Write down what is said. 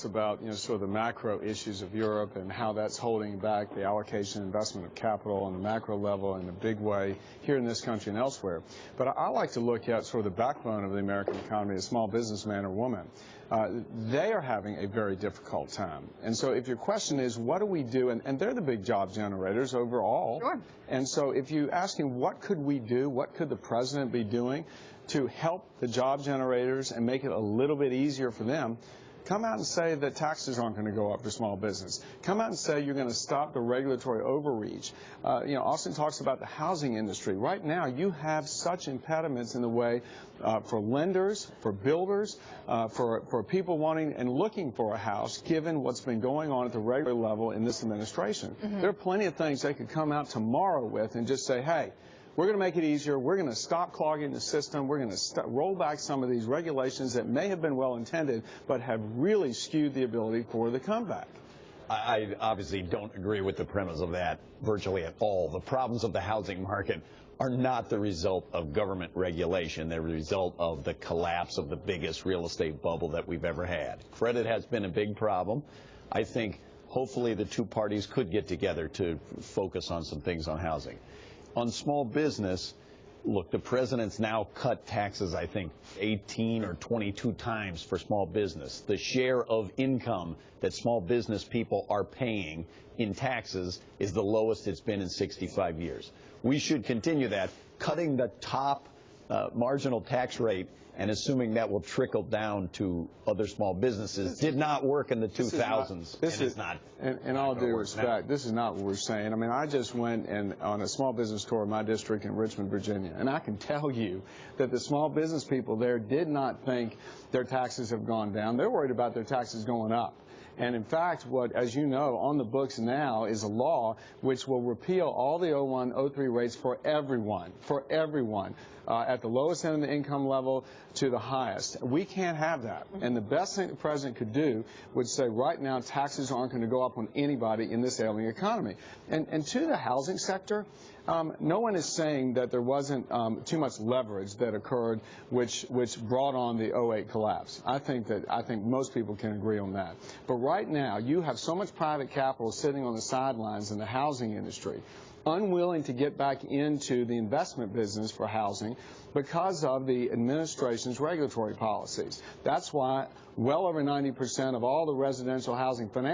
About sort of the macro issues of Europe and how that's holding back the allocation and investment of capital on the macro level in a big way here in this country and elsewhere. But I like to look at sort of the backbone of the American economy, a small businessman or woman. They are having a very difficult time. And so if your question is, what do we do? And they're the big job generators overall. Sure. And so if you asking what could we do, what could the president be doing to help the job generators and make it a little bit easier for them, come out and say that taxes aren't going to go up for small business. Come out and say you're going to stop the regulatory overreach. Austin talks about the housing industry. Right now, you have such impediments in the way for lenders, for builders, for people wanting and looking for a house, given what's been going on at the regular level in this administration. There are plenty of things they could come out tomorrow with and just say, hey, we're going to make it easier. We're going to stop clogging the system. We're going to roll back some of these regulations that may have been well intended, but have really skewed the ability for the comeback. I obviously don't agree with the premise of that virtually at all. The problems of the housing market are not the result of government regulation. They're the result of the collapse of the biggest real estate bubble that we've ever had. Credit has been a big problem. I think hopefully the two parties could get together to focus on some things on housing. On small business, look, the president's now cut taxes, I think, 18 or 22 times for small business. The share of income that small business people are paying in taxes is the lowest it's been in 65 years. We should continue that. Cutting the top marginal tax rate and assuming that will trickle down to other small businesses did not work in the 2000s. In all due respect, this is not what we're saying. I mean, I just went on a small business tour in my district in Richmond, Virginia, and I can tell you that the small business people there did not think their taxes have gone down. They're worried about their taxes going up. And in fact, what, as you know, on the books now is a law which will repeal all the 01, 03 rates for everyone, at the lowest end of the income level to the highest. We can't have that. And the best thing the president could do would say right now taxes aren't going to go up on anybody in this ailing economy. And to the housing sector, no one is saying that there wasn't too much leverage that occurred which brought on the 08 collapse. I think most people can agree on that. But right now, you have so much private capital sitting on the sidelines in the housing industry, unwilling to get back into the investment business for housing because of the administration's regulatory policies. That's why well over 90% of all the residential housing finance